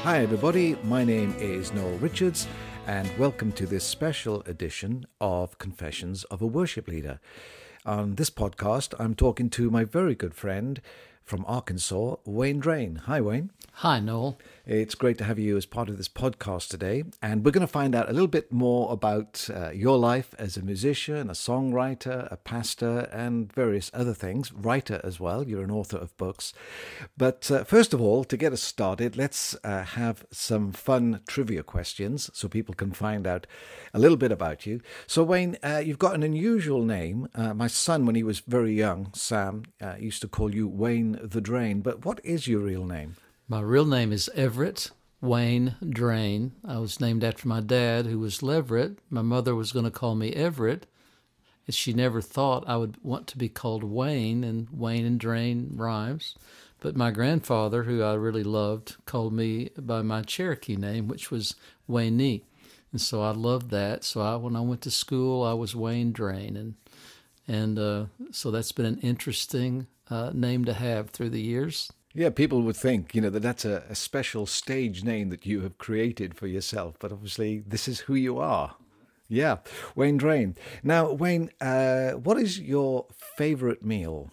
Hi everybody, my name is Noel Richards and welcome to this special edition of Confessions of a Worship Leader. On this podcast, I'm talking to my very good friend from Arkansas, Wayne Drain. Hi Wayne. Hi Noel. It's great to have you as part of this podcast today, and we're going to find out a little bit more about your life as a musician, a songwriter, a pastor, and various other things, writer as well. You're an author of books. But first of all, to get us started, let's have some fun trivia questions so people can find out a little bit about you. So Wayne, you've got an unusual name. My son, when he was very young, Sam, used to call you Wayne the Drain. But what is your real name? My real name is Everett Wayne Drain. I was named after my dad, who was Leverett. My mother was going to call me Everett. She never thought I would want to be called Wayne, and Wayne and Drain rhymes. But my grandfather, who I really loved, called me by my Cherokee name, which was Wayne. And so I loved that. So when I went to school, I was Wayne Drain. And so that's been an interesting name to have through the years. Yeah, people would think, that that's a special stage name that you have created for yourself, but obviously this is who you are. Yeah, Wayne Drain. Now, Wayne, what is your favorite meal?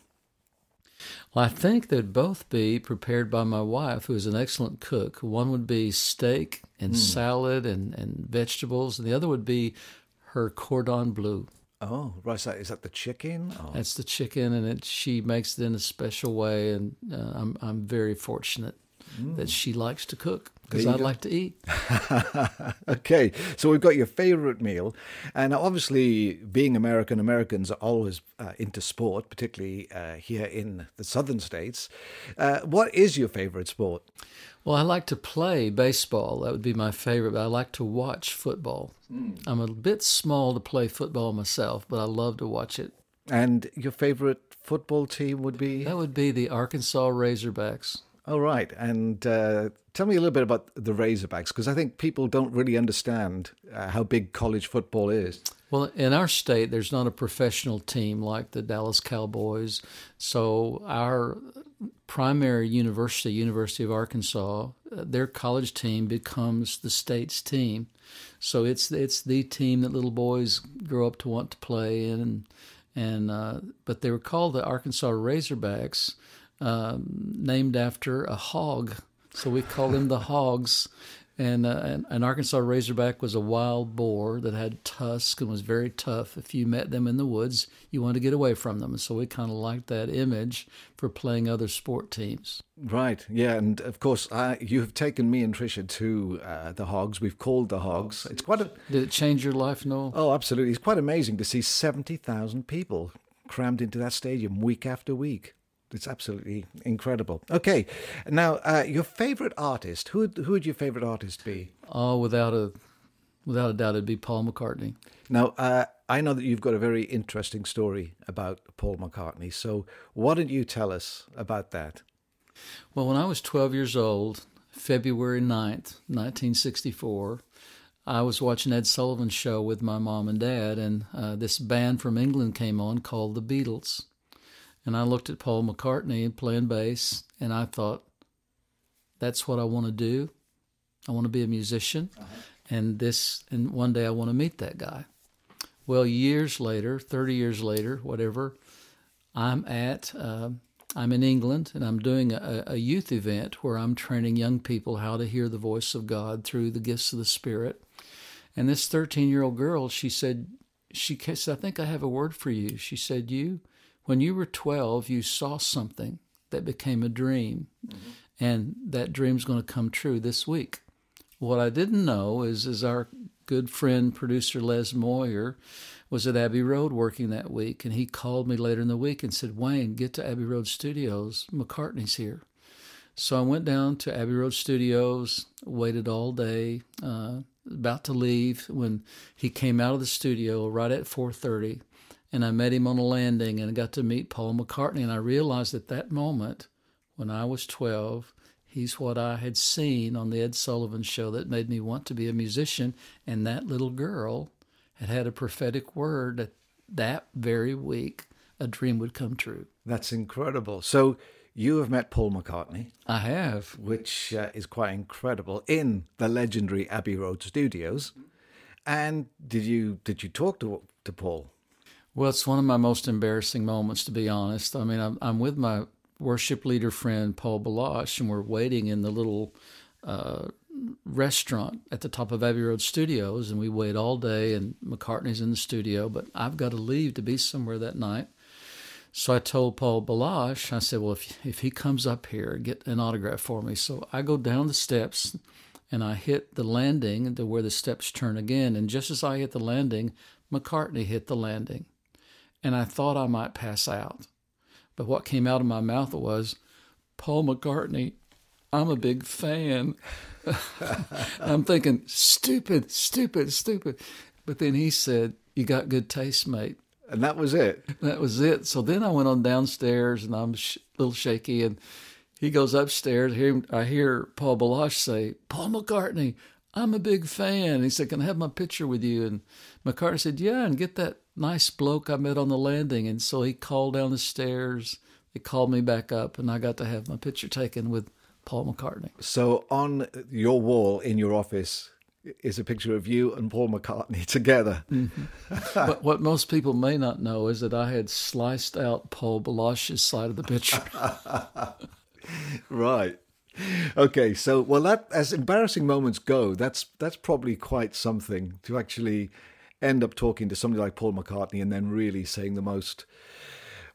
Well, I think they'd both be prepared by my wife, who is an excellent cook. One would be steak and salad and vegetables, and the other would be her cordon bleu. Oh, right. So is that the chicken? Oh. That's the chicken, and she makes it in a special way, and I'm very fortunate that she likes to cook, because I like to eat. Okay, so we've got your favorite meal, and obviously being Americans are always into sport, particularly here in the southern states. What is your favorite sport? Well, I like to play baseball. That would be my favorite, but I like to watch football. I'm a bit small to play football myself, but I love to watch it. And your favorite football team would be? That would be the Arkansas Razorbacks. Oh, right. And tell me a little bit about the Razorbacks, because I think people don't really understand how big college football is. Well, in our state, there's not a professional team like the Dallas Cowboys. So our primary University of Arkansas, their college team becomes the state's team. So it's the team that little boys grow up to want to play in. But they were called the Arkansas Razorbacks, named after a hog. So we call them the Hogs. And an Arkansas Razorback was a wild boar that had tusks and was very tough. If you met them in the woods, you wanted to get away from them. And so we kind of liked that image for playing other sport teams. Right, yeah. And of course, you have taken me and Tricia to the Hogs. We've called the Hogs. It's quite a... Did it change your life, Noel? Oh, absolutely. It's quite amazing to see 70,000 people crammed into that stadium week after week. It's absolutely incredible. Okay, now your favorite artist. Who would your favorite artist be? Oh, without a doubt, it'd be Paul McCartney. Now, I know that you've got a very interesting story about Paul McCartney. So, why don't you tell us about that? Well, when I was 12 years old, February 9th, 1964, I was watching Ed Sullivan's show with my mom and dad, and this band from England came on called the Beatles. And I looked at Paul McCartney playing bass, and I thought, that's what I want to do. I want to be a musician, and one day I want to meet that guy. Well, years later, 30 years later, whatever, I'm in England, and I'm doing a youth event where I'm training young people how to hear the voice of God through the gifts of the Spirit. And this 13-year-old girl, she said, I think I have a word for you. She said, when you were 12, you saw something that became a dream, and that dream's going to come true this week. What I didn't know is our good friend, producer Les Moyer, was at Abbey Road working that week, and he called me later in the week and said, Wayne, get to Abbey Road Studios. McCartney's here. So I went down to Abbey Road Studios, waited all day, about to leave when he came out of the studio right at 4:30. And I met him on a landing and got to meet Paul McCartney. And I realized at that moment, when I was 12, he's what I had seen on the Ed Sullivan show that made me want to be a musician. And that little girl had a prophetic word that very week a dream would come true. That's incredible. So you have met Paul McCartney. I have. Which is quite incredible, in the legendary Abbey Road Studios. And did you talk to Paul? Well, it's one of my most embarrassing moments, to be honest. I mean, I'm with my worship leader friend, Paul Balash, and we're waiting in the little restaurant at the top of Abbey Road Studios, and we wait all day, and McCartney's in the studio, but I've got to leave to be somewhere that night. So I told Paul Balash, I said, well, if he comes up here, get an autograph for me. So I go down the steps, and I hit the landing to where the steps turn again, and just as I hit the landing, McCartney hit the landing. And I thought I might pass out. But what came out of my mouth was, Paul McCartney, I'm a big fan. I'm thinking, stupid. But then he said, you got good taste, mate. And that was it? That was it. So then I went on downstairs, and I'm a little shaky, and he goes upstairs. I hear Paul Balash say, Paul McCartney, I'm a big fan. He said, can I have my picture with you? And McCartney said, yeah, and get that nice bloke I met on the landing. And so he called down the stairs. They called me back up, and I got to have my picture taken with Paul McCartney. So on your wall in your office is a picture of you and Paul McCartney together. Mm-hmm. But what most people may not know is that I had sliced out Paul Balash's side of the picture. Right. Okay, so, well, that, as embarrassing moments go, that's probably quite something to actually end up talking to somebody like Paul McCartney and then really saying the most,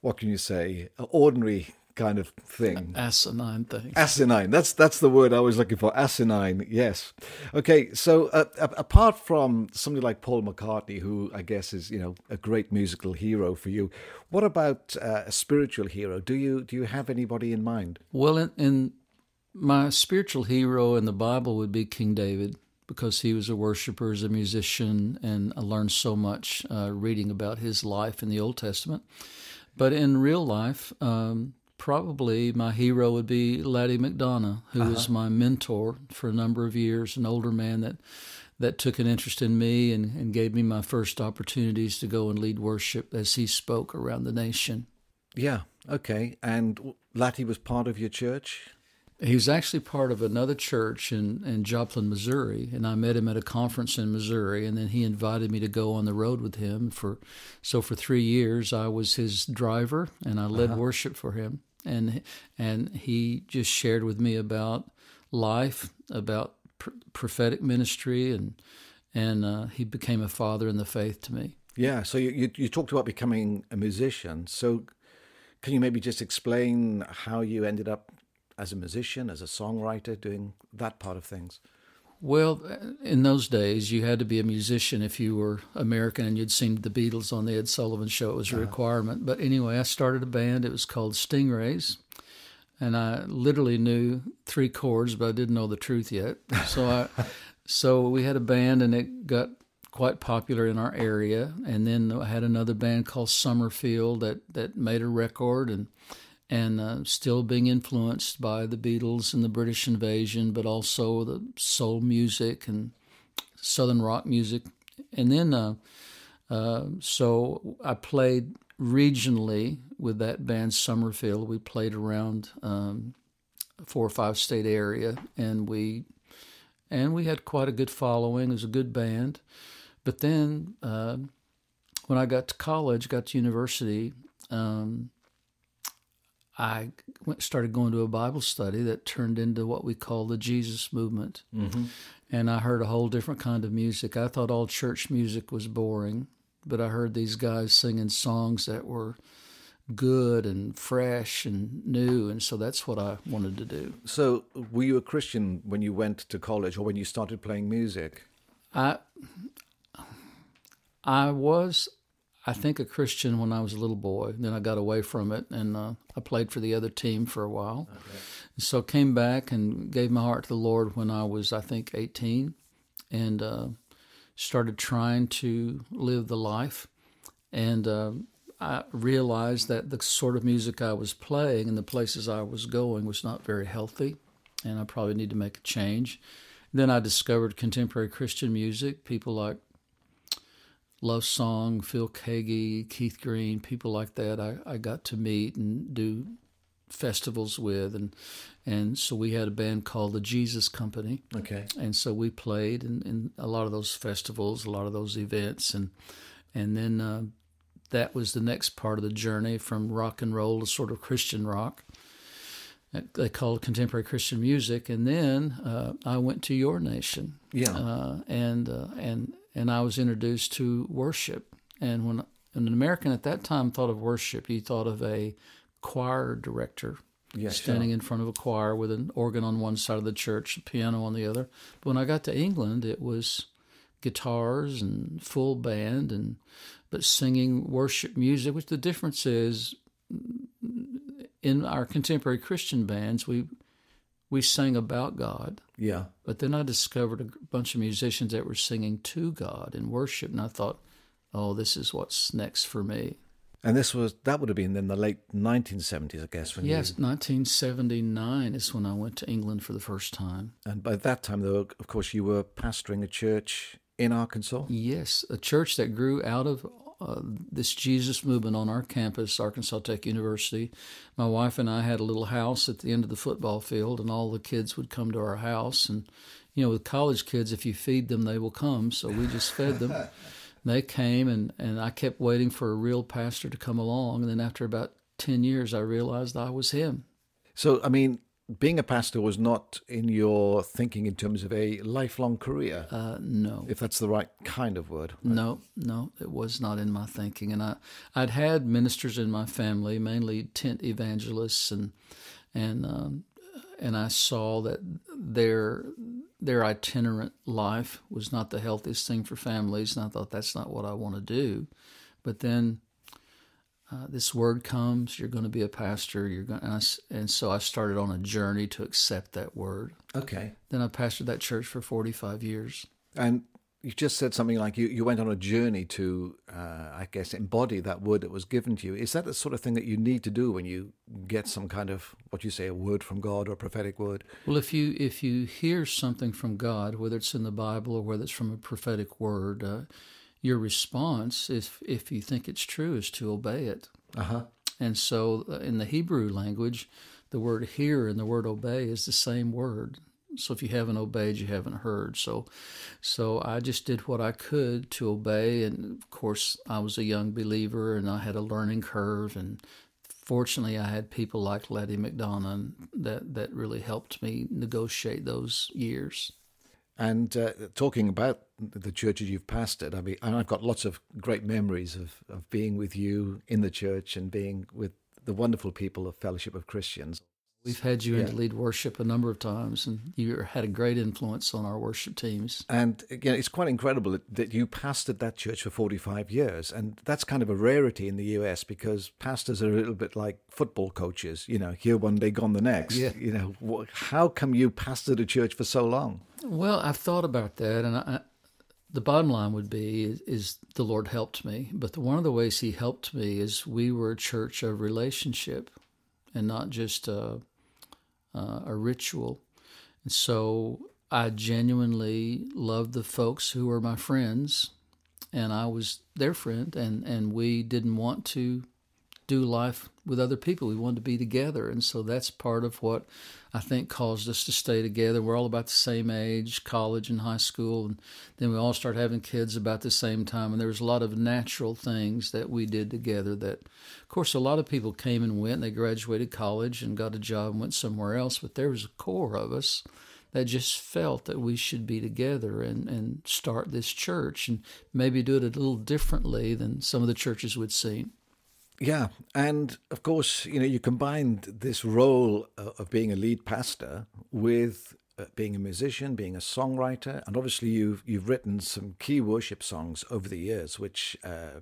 what can you say, ordinary kind of thing. Asinine thing. Asinine. That's the word I was looking for. Asinine. Yes. Okay. So apart from somebody like Paul McCartney, who I guess is a great musical hero for you, what about a spiritual hero? Do you have anybody in mind? Well, in my spiritual hero in the Bible would be King David, because he was a worshiper, as a musician, and I learned so much reading about his life in the Old Testament. But in real life, probably my hero would be Laddie McDonough, who was my mentor for a number of years, an older man that took an interest in me and gave me my first opportunities to go and lead worship as he spoke around the nation. Yeah, okay. And Laddie was part of your church? He was actually part of another church in Joplin, Missouri, and I met him at a conference in Missouri, and then he invited me to go on the road with him. So for 3 years, I was his driver, and I led worship for him. And he just shared with me about life, about prophetic ministry, and he became a father in the faith to me. Yeah, so you talked about becoming a musician. So can you maybe just explain how you ended up as a musician, as a songwriter, doing that part of things? Well, in those days, you had to be a musician if you were American and you'd seen the Beatles on the Ed Sullivan Show. It was a requirement. But anyway, I started a band. It was called Stingrays. And I literally knew 3 chords, but I didn't know the truth yet. So we had a band, and it got quite popular in our area. And then I had another band called Summerfield that made a record, and still being influenced by the Beatles and the British invasion, but also the soul music and Southern rock music. And then, so I played regionally with that band Summerfield. We played around 4 or 5 state area, and we had quite a good following. It was a good band. But then when I got to college, got to university, I started going to a Bible study that turned into what we call the Jesus movement. Mm-hmm. And I heard a whole different kind of music. I thought all church music was boring, but I heard these guys singing songs that were good and fresh and new, and so that's what I wanted to do. So were you a Christian when you went to college or when you started playing music? I was, I think, a Christian when I was a little boy. Then I got away from it, and I played for the other team for a while. Okay. So came back and gave my heart to the Lord when I was, I think, 18, and started trying to live the life. And I realized that the sort of music I was playing and the places I was going was not very healthy, and I probably need to make a change. Then I discovered contemporary Christian music, people like Love Song, Phil Keaggy, Keith Green, people like that I got to meet and do festivals with, and so we had a band called the Jesus Company. Okay. And so we played in a lot of those festivals, a lot of those events, and then that was the next part of the journey from rock and roll to sort of Christian rock. They call it contemporary Christian music, and then I went to Your Nation. Yeah. And I was introduced to worship. And when an American at that time thought of worship, he thought of a choir director standing in front of a choir with an organ on one side of the church, a piano on the other. But when I got to England, it was guitars and full band, but singing worship music, which the difference is in our contemporary Christian bands, we sang about God. Yeah. But then I discovered a bunch of musicians that were singing to God in worship, and I thought, oh, this is what's next for me. And that would have been in the late 1970s, I guess. Yes, 1979 is when I went to England for the first time. And by that time, though, of course, you were pastoring a church in Arkansas? Yes, a church that grew out of this Jesus movement on our campus, Arkansas Tech University. My wife and I had a little house at the end of the football field, and all the kids would come to our house. And, with college kids, if you feed them, they will come. So we just fed them. They came, and I kept waiting for a real pastor to come along. And then after about 10 years, I realized I was him. So, I mean, being a pastor was not in your thinking in terms of a lifelong career? No. If that's the right kind of word. No, it was not in my thinking. And I'd had ministers in my family, mainly tent evangelists, and I saw that their itinerant life was not the healthiest thing for families, and I thought that's not what I want to do. But then this word comes, you're going to be a pastor, and so I started on a journey to accept that word. Okay. Then I pastored that church for 45 years. And you just said something like you went on a journey to, I guess, embody that word that was given to you. Is that the sort of thing that you need to do when you get some kind of, what you say, a word from God or a prophetic word? Well, if you hear something from God, whether it's in the Bible or whether it's from a prophetic word, your response, if you think it's true, is to obey it. Uh-huh. And so in the Hebrew language, the word hear and the word obey is the same word. So if you haven't obeyed, you haven't heard. So I just did what I could to obey. And of course, I was a young believer and I had a learning curve. And fortunately, I had people like Letty McDonough that really helped me negotiate those years. And talking about the churches you've pastored, I mean, I've got lots of great memories of being with you in the church and being with the wonderful people of Fellowship of Christians. We've had you in to lead worship a number of times, and you had a great influence on our worship teams. And again, it's quite incredible that you pastored that church for 45 years. And that's kind of a rarity in the US because pastors are a little bit like football coaches, here one day, gone the next. Yeah. How come you pastored a church for so long? Well, I've thought about that, and the bottom line would be is the Lord helped me. But one of the ways He helped me is we were a church of relationship and not just a ritual. And so I genuinely loved the folks who were my friends, and I was their friend, and we didn't want to do life with other people. We wanted to be together. And so that's part of what I think caused us to stay together. We're all about the same age, college and high school, and then we all started having kids about the same time. And there was a lot of natural things that we did together that, of course, a lot of people came and went, and they graduated college and got a job and went somewhere else. But there was a core of us that just felt that we should be together and start this church and maybe do it a little differently than some of the churches we'd seen. Yeah, and of course, you combined this role of being a lead pastor with being a musician, being a songwriter, and obviously you've written some key worship songs over the years, which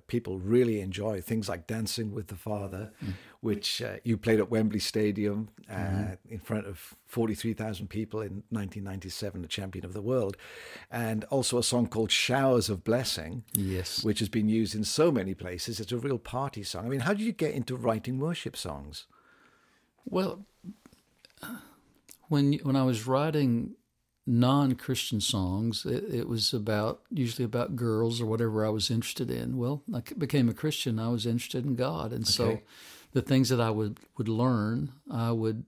people really enjoy. Things like "Dancing with the Father," which you played at Wembley Stadium in front of 43,000 people in 1997, the champion of the world, and also a song called "Showers of Blessing," yes, which has been used in so many places. It's a real party song. I mean, how did you get into writing worship songs? Well, when I was writing non-Christian songs. It was usually about girls or whatever I was interested in. Well, I became a Christian. I was interested in God, and so the things that I would learn, I would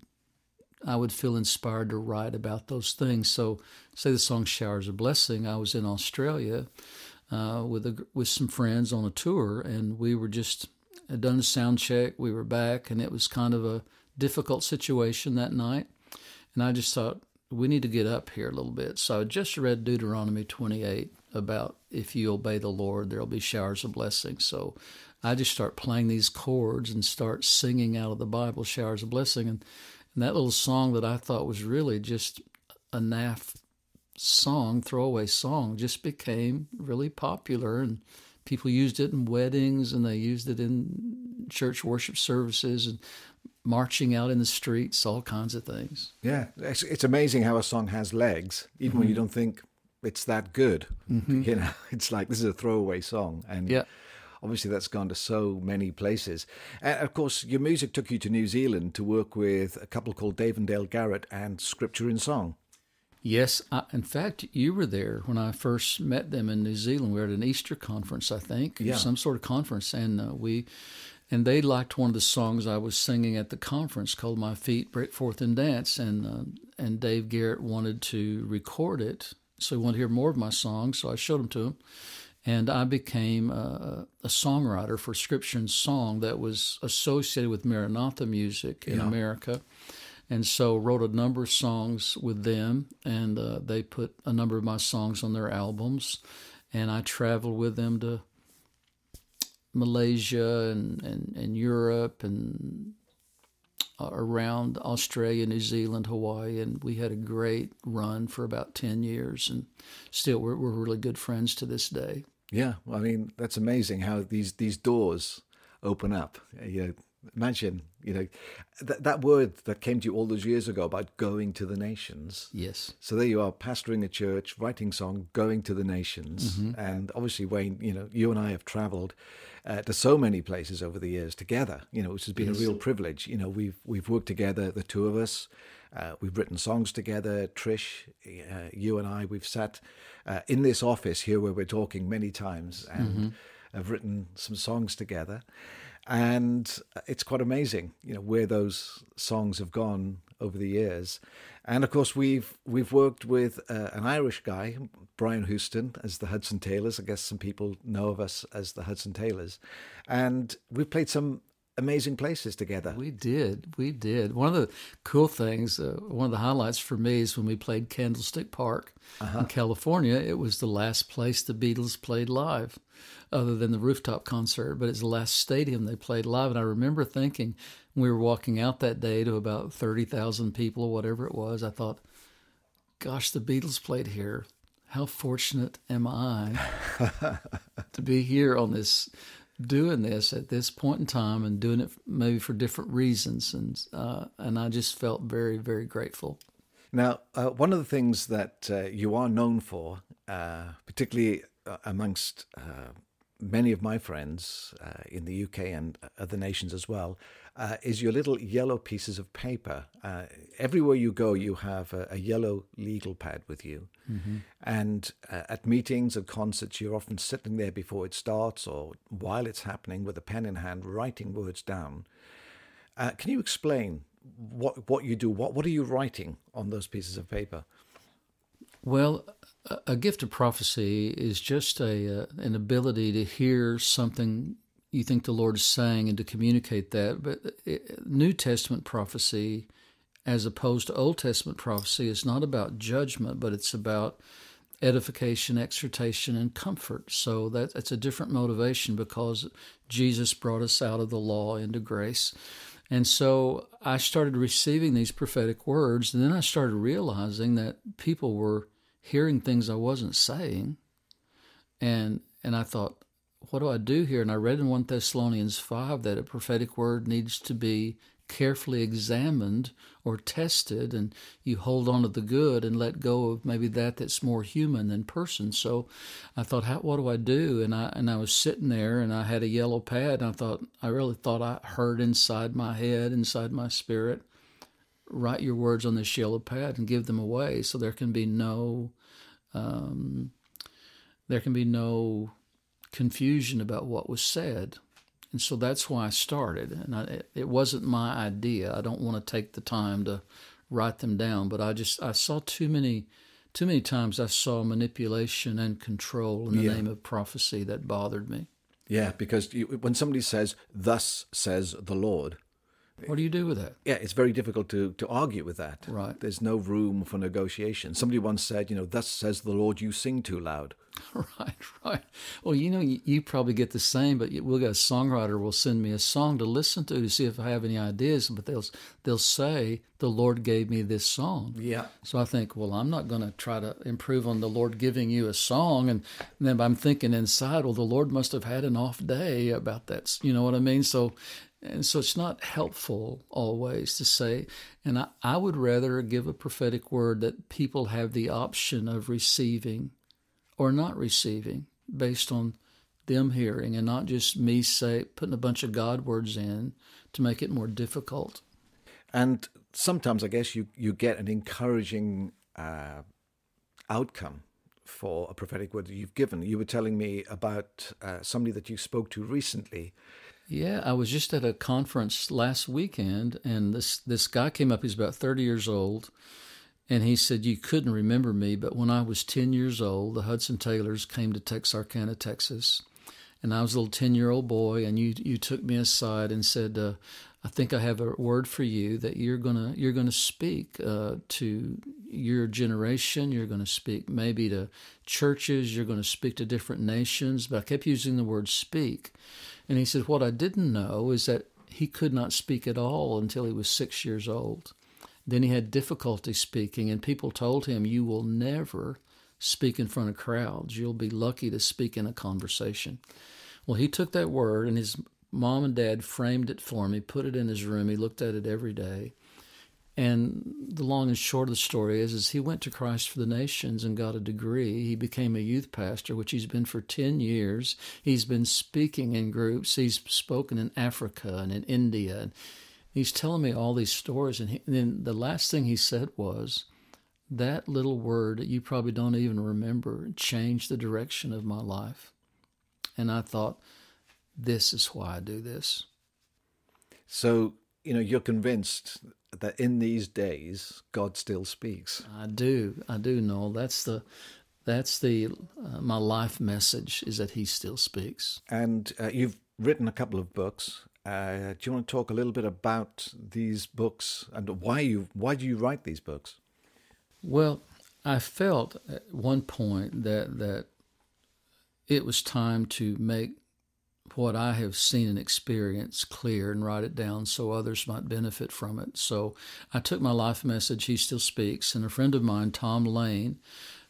feel inspired to write about those things. So, say the song "Showers of Blessing." I was in Australia with some friends on a tour, and we had done a sound check. We were back, and it was kind of a difficult situation that night. And I just thought, we need to get up here a little bit. So I just read Deuteronomy 28 about if you obey the Lord, there'll be showers of blessing. So I just start playing these chords and start singing out of the Bible, showers of blessing. And that little song that I thought was really just a naff song, throwaway song, just became really popular. And people used it in weddings, and they used it in church worship services and marching out in the streets, all kinds of things. Yeah, it's amazing how a song has legs, even when you don't think it's that good. You know, it's like, this is a throwaway song. And obviously that's gone to so many places. And of course, your music took you to New Zealand to work with a couple called Dave and Dale Garrett and Scripture in Song. Yes. In fact, you were there when I first met them in New Zealand. We were at an Easter conference, I think, some sort of conference. And they liked one of the songs I was singing at the conference called "My Feet Break Forth in Dance," and Dave Garrett wanted to record it, so he wanted to hear more of my songs. So I showed them to him, and I became a songwriter for Scripture and Song that was associated with Maranatha music in America, and so wrote a number of songs with them, and they put a number of my songs on their albums, and I traveled with them to Malaysia and Europe and around Australia, New Zealand, Hawaii, and we had a great run for about 10 years, and still we're really good friends to this day. Yeah, I mean, that's amazing how these doors open up. Imagine, that word that came to you all those years ago about going to the nations. Yes. So there you are, pastoring a church, writing song, going to the nations. And obviously, Wayne, you and I have traveled to so many places over the years together, which has been a real privilege. We've worked together, the two of us. We've written songs together. Trish, you and I, we've sat in this office here where we're talking many times and have written some songs together. And it's quite amazing, where those songs have gone over the years. And of course, we've worked with an Irish guy, Brian Houston, as the Hudson Taylors. I guess some people know of us as the Hudson Taylors. And we've played some amazing places together. We did. One of the cool things, one of the highlights for me is when we played Candlestick Park in California. It was the last place the Beatles played live, other than the rooftop concert, but it's the last stadium they played live. And I remember thinking, when we were walking out that day to about 30,000 people or whatever it was, I thought, gosh, the Beatles played here. How fortunate am I to be here on this, doing this at this point in time, and doing it maybe for different reasons. And I just felt very, very grateful. Now, one of the things that you are known for, particularly amongst many of my friends in the UK and other nations as well, is your little yellow pieces of paper. Everywhere you go, you have a yellow legal pad with you. And at meetings and concerts, you're often sitting there before it starts or while it's happening with a pen in hand, writing words down. Can you explain what you do? What are you writing on those pieces of paper? Well, a gift of prophecy is just an ability to hear something you think the Lord is saying and to communicate that. But New Testament prophecy, as opposed to Old Testament prophecy, is not about judgment, but it's about edification, exhortation, and comfort. So that's a different motivation, because Jesus brought us out of the law into grace. And so I started receiving these prophetic words, and then I started realizing that people were hearing things I wasn't saying. And I thought, what do I do here? And I read in 1 Thessalonians 5 that a prophetic word needs to be carefully examined or tested, and you hold on to the good and let go of maybe that's more human than person. So I thought, what do I do? And I was sitting there, and I had a yellow pad, and I really thought I heard inside my head, inside my spirit, write your words on this yellow pad and give them away, so there can be no confusion about what was said. And so that's why I started. And it wasn't my idea. I don't want to take the time to write them down, but I saw too many times I saw manipulation and control in the name of prophecy that bothered me. Yeah, because when somebody says, "Thus says the Lord," what do you do with that? yeah, it's very difficult to argue with that. Right. There's no room for negotiation. Somebody once said, "Thus says the Lord, you sing too loud." Right. Well, you probably get the same, but we'll get a songwriter will send me a song to listen to see if I have any ideas, but they'll say, "The Lord gave me this song." Yeah. So I think, well, I'm not going to try to improve on the Lord giving you a song, and then I'm thinking inside, well, the Lord must have had an off day about that. You know what I mean? So it's not helpful always to say, and I would rather give a prophetic word that people have the option of receiving or not receiving based on them hearing, and not just me putting a bunch of God words in to make it more difficult. And sometimes I guess you get an encouraging outcome for a prophetic word that you've given. You were telling me about somebody that you spoke to recently. Yeah, I was just at a conference last weekend, and this guy came up. He's about 30 years old, and he said, "You couldn't remember me, but when I was 10 years old, the Hudson Taylors came to Texarkana, Texas, and I was a little 10-year-old boy, and you took me aside and said, I think I have a word for you that you're gonna speak to your generation. You're going to speak maybe to churches. You're going to speak to different nations." But I kept using the word "speak." And he said, what I didn't know is that he could not speak at all until he was 6 years old. Then he had difficulty speaking, and people told him, "You will never speak in front of crowds. You'll be lucky to speak in a conversation." Well, he took that word, and his mom and dad framed it for him. He put it in his room. He looked at it every day. And the long and short of the story is he went to Christ for the Nations and got a degree. He became a youth pastor, which he's been for 10 years. He's been speaking in groups. He's spoken in Africa and in India. And he's telling me all these stories. And then the last thing he said was, "That little word that you probably don't even remember changed the direction of my life." And I thought, this is why I do this. So, you're convinced that in these days, God still speaks. I do, Noel. That's the my life message, is that he still speaks. And you've written a couple of books. Do you want to talk a little bit about these books and why do you write these books? Well, I felt at one point that it was time to make what I have seen and experienced clear and write it down so others might benefit from it. So I took my life message, He Still Speaks, and a friend of mine, Tom Lane,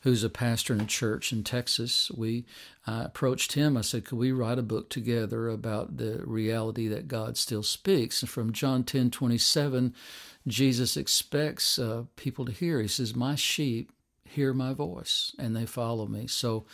who's a pastor in a church in Texas, I approached him. I said, could we write a book together about the reality that God still speaks? And from John 10:27, Jesus expects people to hear. He says, "My sheep hear my voice, and they follow me." So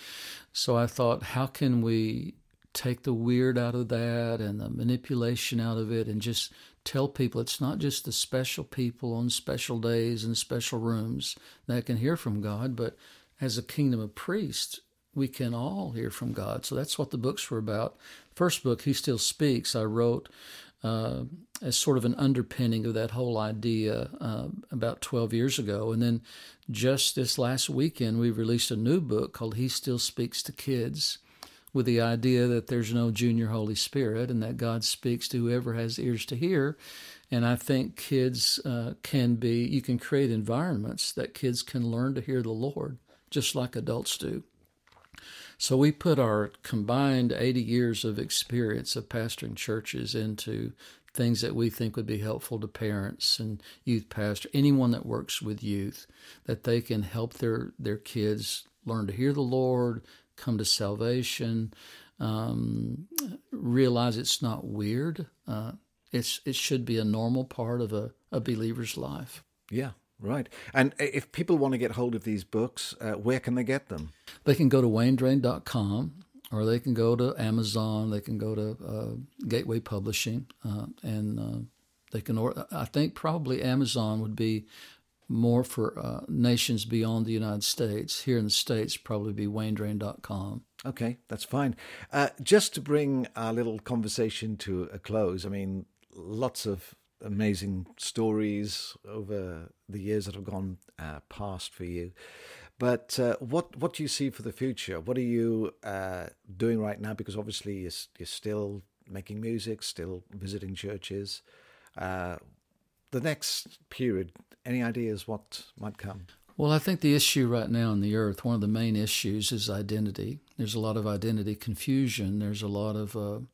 I thought, how can we take the weird out of that and the manipulation out of it and just tell people it's not just the special people on special days and special rooms that can hear from God, but as a kingdom of priests, we can all hear from God. So that's what the books were about. First book, He Still Speaks, I wrote as sort of an underpinning of that whole idea about 12 years ago. And then just this last weekend, we released a new book called He Still Speaks to Kids, with the idea that there's no junior Holy Spirit and that God speaks to whoever has ears to hear. And I think kids you can create environments that kids can learn to hear the Lord, just like adults do. So we put our combined 80 years of experience of pastoring churches into things that we think would be helpful to parents and youth pastors, anyone that works with youth, that they can help their kids learn to hear the Lord, come to salvation, realize it's not weird. It should be a normal part of a believer's life. Yeah, right. And if people want to get hold of these books, where can they get them? They can go to waynedrain.com, or they can go to Amazon. They can go to Gateway Publishing, and They can order. I think probably Amazon would be more for nations beyond the United States. Here in the States, probably be waynedrain.com. Okay, that's fine. Just to bring our little conversation to a close, I mean, lots of amazing stories over the years that have gone past for you. But what do you see for the future? What are you doing right now? Because obviously you're still making music, still visiting churches. The next period, any ideas what might come? Well, I think the issue right now on the earth, one of the main issues is identity. There's a lot of identity confusion. There's a lot of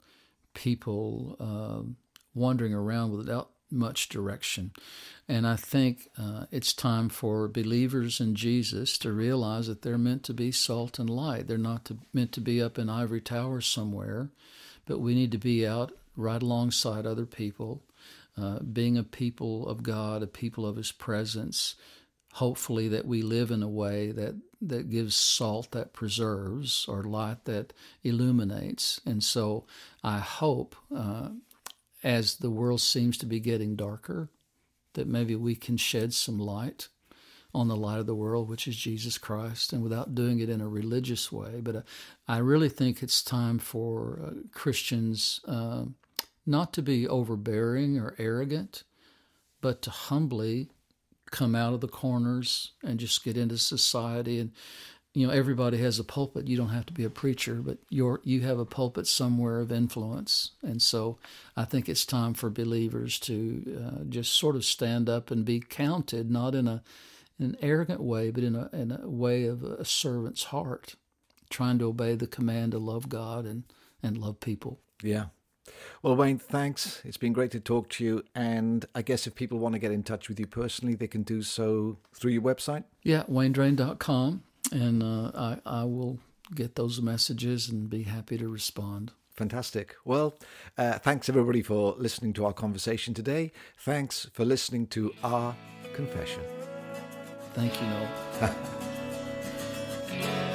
people wandering around without much direction. And I think it's time for believers in Jesus to realize that they're meant to be salt and light. They're not meant to be up in ivory towers somewhere, but we need to be out right alongside other people, being a people of God, a people of His presence. Hopefully that we live in a way that gives salt that preserves, or light that illuminates. And so I hope, as the world seems to be getting darker, that maybe we can shed some light on the light of the world, which is Jesus Christ, and without doing it in a religious way. But I really think it's time for Christians not to be overbearing or arrogant, but to humbly come out of the corners and just get into society. And everybody has a pulpit. You don't have to be a preacher, but you have a pulpit somewhere of influence. And so I think it's time for believers to just sort of stand up and be counted, not in an arrogant way, but in a way of a servant's heart, trying to obey the command to love God and love people. Yeah. Well, Wayne, thanks. It's been great to talk to you. And I guess if people want to get in touch with you personally, they can do so through your website? Yeah, waynedrain.com. And I will get those messages and be happy to respond. Fantastic. Well, thanks everybody for listening to our conversation today. Thanks for listening to Our Confession. Thank you, Noel.